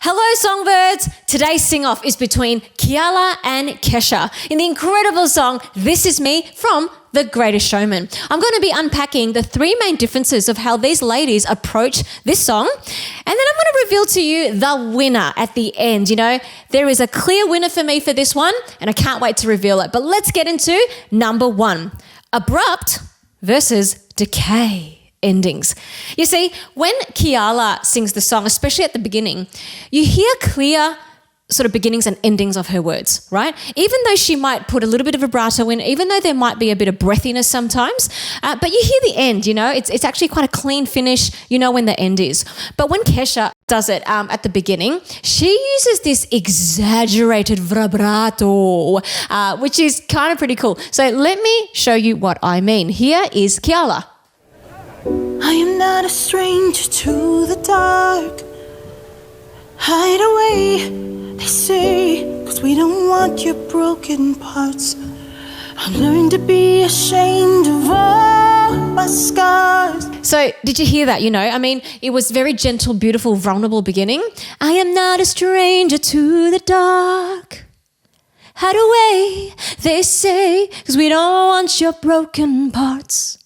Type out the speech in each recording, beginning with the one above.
Hello, Songbirds. Today's sing-off is between Keala and Kesha in the incredible song, This Is Me from The Greatest Showman. I'm going to be unpacking the three main differences of how these ladies approach this song. And then I'm going to reveal to you the winner at the end. You know, there is a clear winner for me for this one, and I can't wait to reveal it. But let's get into number one, abrupt versus decay endings. You see, when Keala sings the song, especially at the beginning, you hear clear sort of beginnings and endings of her words, right? Even though she might put a little bit of vibrato in, even though there might be a bit of breathiness sometimes, but you hear the end, you know, it's actually quite a clean finish, you know when the end is. But when Kesha does it at the beginning, she uses this exaggerated vibrato, which is kind of pretty cool. So let me show you what I mean. Here is Keala. I am not a stranger to the dark. Hide away, they say, 'cause we don't want your broken parts. I've learned to be ashamed of all my scars. So did you hear that? You know, I mean, it was very gentle, beautiful, vulnerable beginning. I am not a stranger to the dark. Hide away, they say, 'cause we don't want your broken parts.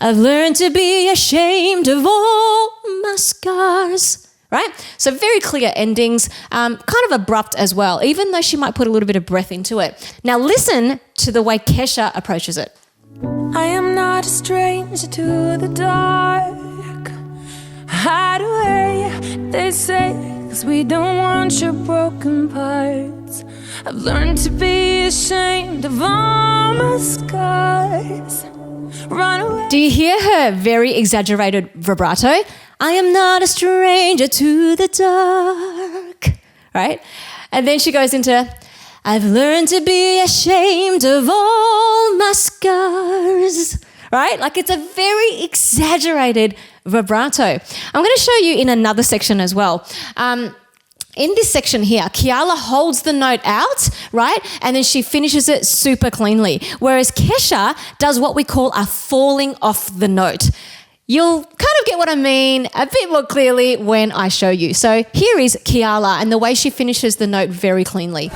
I've learned to be ashamed of all my scars. Right? So very clear endings, kind of abrupt as well, even though she might put a little bit of breath into it. Now listen to the way Kesha approaches it. I am not a stranger to the dark. Hide away, they say, 'cause we don't want your broken parts. I've learned to be ashamed of all my scars. Run away. Do you hear her very exaggerated vibrato? I am not a stranger to the dark, right? And then she goes into, I've learned to be ashamed of all my scars, right? Like it's a very exaggerated vibrato. I'm going to show you in another section as well. In this section here, Keala holds the note out, right? And then she finishes it super cleanly. Whereas Kesha does what we call a falling off the note. You'll kind of get what I mean a bit more clearly when I show you. So here is Keala and the way she finishes the note very cleanly.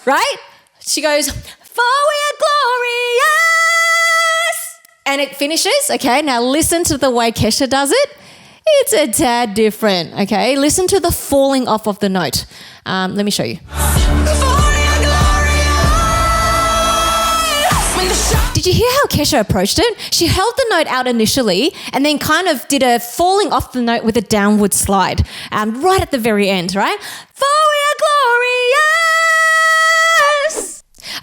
Right? She goes, for we are glorious. And it finishes, okay? Now listen to the way Kesha does it. It's a tad different, okay? Listen to the falling off of the note. Let me show you. Did you hear how Kesha approached it? She held the note out initially and then kind of did a falling off the note with a downward slide right at the very end, right? For we are glorious.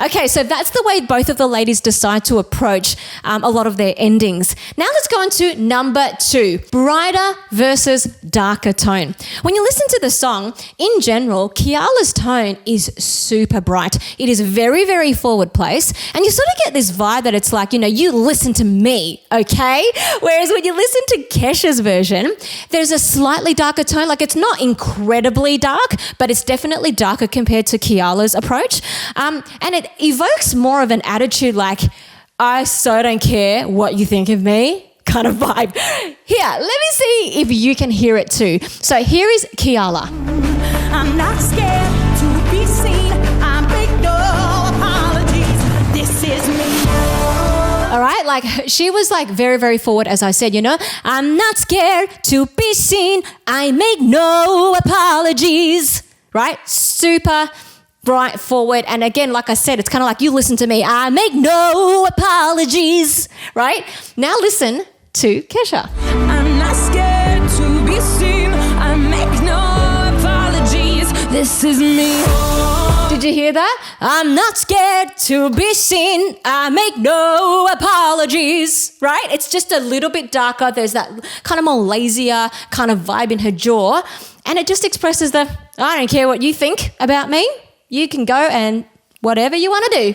Okay, so that's the way both of the ladies decide to approach a lot of their endings. Now let's go on to number two, brighter versus darker tone. When you listen to the song, in general, Keala's tone is super bright. It is very, very forward place. And you sort of get this vibe that it's like, you know, you listen to me, okay? Whereas when you listen to Kesha's version, there's a slightly darker tone. Like it's not incredibly dark, but it's definitely darker compared to Keala's approach. And it evokes more of an attitude like, I so don't care what you think of me kind of vibe. Here, let me see if you can hear it too. So here is Keala. I'm not scared to be seen. I make no apologies. This is me. All right, like she was like very, very forward, as I said, you know. I'm not scared to be seen. I make no apologies. Right? Super bright, forward, and again, like I said, it's kind of like you listen to me. I make no apologies, right? Now listen to Kesha. I'm not scared to be seen. I make no apologies. This is me. Did you hear that? I'm not scared to be seen. I make no apologies, right? It's just a little bit darker. There's that kind of more lazier kind of vibe in her jaw, and it just expresses the, I don't care what you think about me. You can go and whatever you want to do.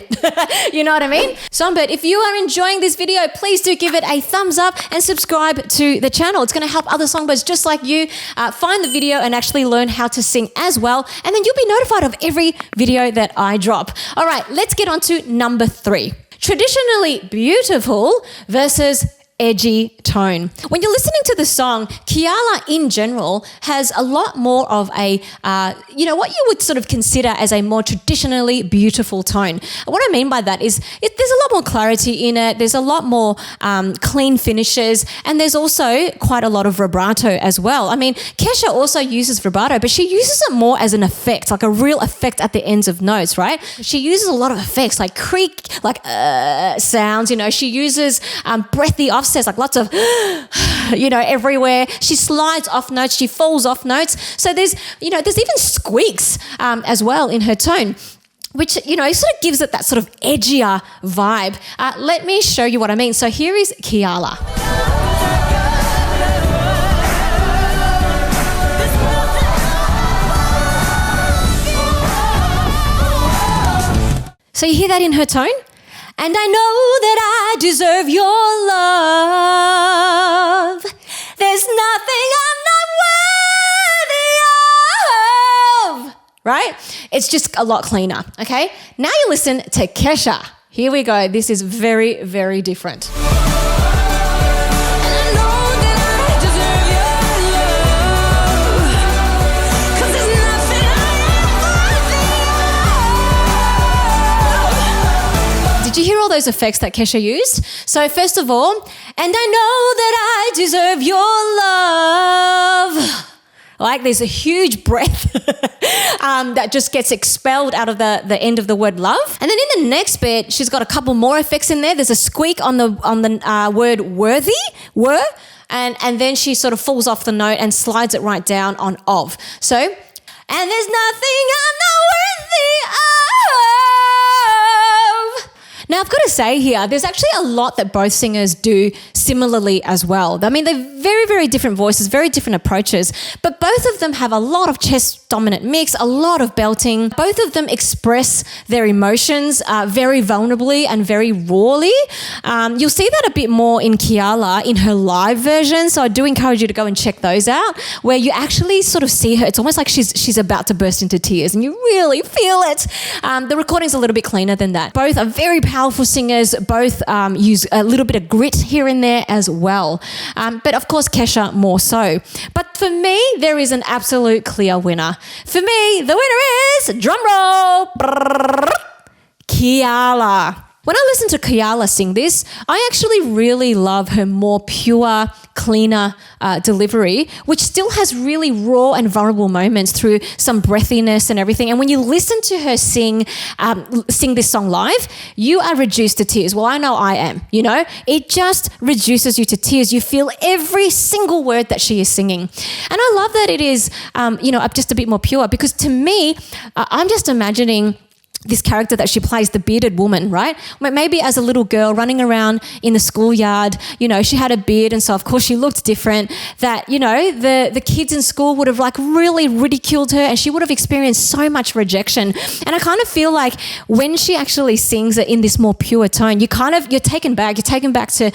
You know what I mean? Songbird, if you are enjoying this video, please do give it a thumbs up and subscribe to the channel. It's going to help other songbirds just like you find the video and actually learn how to sing as well. And then you'll be notified of every video that I drop. All right, let's get on to number three. Traditionally beautiful versus edgy tone. When you're listening to the song, Keala in general has a lot more of a, what you would sort of consider as a more traditionally beautiful tone. What I mean by that is there's a lot more clarity in it. There's a lot more clean finishes, and there's also quite a lot of vibrato as well. I mean, Kesha also uses vibrato, but she uses it more as an effect, like a real effect at the ends of notes, right? She uses a lot of effects like creak, like sounds, she uses breathy offsets, like lots of, everywhere. She slides off notes, she falls off notes. So there's even squeaks as well in her tone, which, sort of gives it that sort of edgier vibe. Let me show you what I mean. So here is Keala. So you hear that in her tone? And I know that I deserve your love. There's nothing I'm not worthy of. Right? It's just a lot cleaner, okay? Now you listen to Kesha. Here we go. This is very, very different. Did you hear all those effects that Kesha used? So first of all, and I know that I deserve your love. Like there's a huge breath that just gets expelled out of the end of the word love. And then in the next bit, she's got a couple more effects in there. There's a squeak on the word worthy, and then she sort of falls off the note and slides it right down on of. So, and there's nothing I'm not worthy of. Now, I've got to say here, there's actually a lot that both singers do similarly as well. I mean, they're very, very different voices, very different approaches, but both of them have a lot of chest-dominant mix, a lot of belting. Both of them express their emotions very vulnerably and very rawly. You'll see that a bit more in Keala in her live version, so I do encourage you to go and check those out, where you actually sort of see her. It's almost like she's about to burst into tears, and you really feel it. The recording's a little bit cleaner than that. Both are very powerful singers, both use a little bit of grit here and there as well. But of course, Kesha more so. But for me, there is an absolute clear winner. For me, the winner is, drum roll, Keala. When I listen to Keala sing this, I actually really love her more pure, cleaner delivery, which still has really raw and vulnerable moments through some breathiness and everything. And when you listen to her sing this song live, you are reduced to tears. Well, I know I am, It just reduces you to tears. You feel every single word that she is singing. And I love that it is, just a bit more pure, because to me, I'm just imagining this character that she plays, the bearded woman, right? Maybe as a little girl running around in the schoolyard, she had a beard, and so of course she looked different, that, the kids in school would have like really ridiculed her, and she would have experienced so much rejection. And I kind of feel like when she actually sings it in this more pure tone, you're taken back to,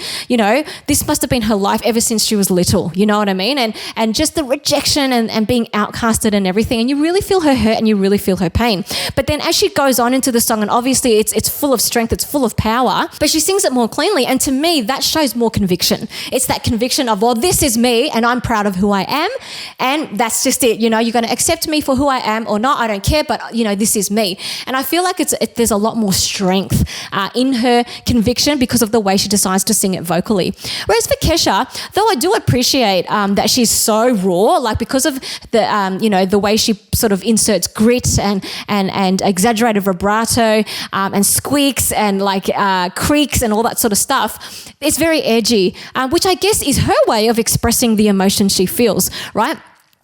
this must have been her life ever since she was little, you know what I mean? And just the rejection and being outcasted and everything, and you really feel her hurt and you really feel her pain. But then as she goes on into the song, and obviously it's full of strength, it's full of power, but she sings it more cleanly, and to me that shows more conviction. It's that conviction of, well, this is me and I'm proud of who I am, and that's just it. You're going to accept me for who I am or not, I don't care, but this is me. And I feel like there's a lot more strength in her conviction because of the way she decides to sing it vocally. Whereas for Kesha, though I do appreciate that she's so raw, like because of the the way she sort of inserts grit and exaggerated vibrato and squeaks and like creaks and all that sort of stuff, it's very edgy, which I guess is her way of expressing the emotion she feels, right?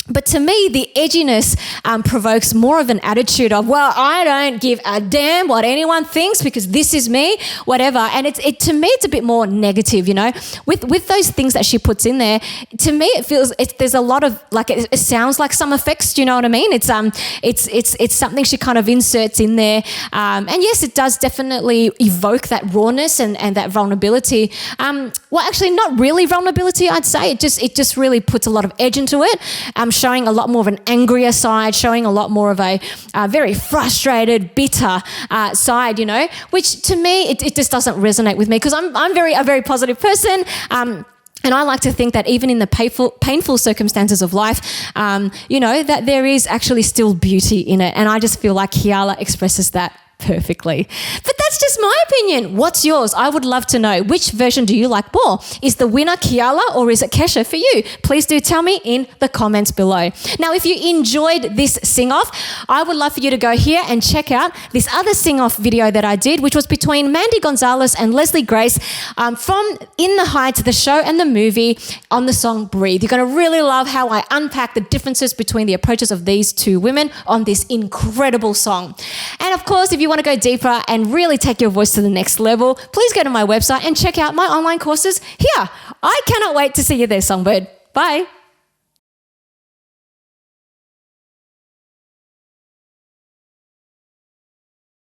But to me, the edginess provokes more of an attitude of, well, I don't give a damn what anyone thinks because this is me, whatever. And to me, it's a bit more negative, With those things that she puts in there, to me, it feels there's a lot of like it sounds like some effects. Do you know what I mean? It's something she kind of inserts in there, and yes, it does definitely evoke that rawness and that vulnerability. Well, actually, not really vulnerability. I'd say it just really puts a lot of edge into it. showing a lot more of an angrier side, showing a lot more of a very frustrated, bitter side, you know, which to me, it just doesn't resonate with me because I'm a very positive person. And I like to think that even in the painful circumstances of life, you know, that there is actually still beauty in it. And I just feel like Keala expresses that perfectly. But that's just my opinion. What's yours? I would love to know. Which version do you like more? Is the winner Keala or is it Kesha for you? Please do tell me in the comments below. Now, if you enjoyed this sing-off, I would love for you to go here and check out this other sing-off video that I did, which was between Mandy Gonzalez and Leslie Grace from In the Heights, the show and the movie on the song Breathe. You're going to really love how I unpack the differences between the approaches of these two women on this incredible song. And of course, if you want to go deeper and really take your voice to the next level, please go to my website and check out my online courses here. I cannot wait to see you there, Songbird. Bye.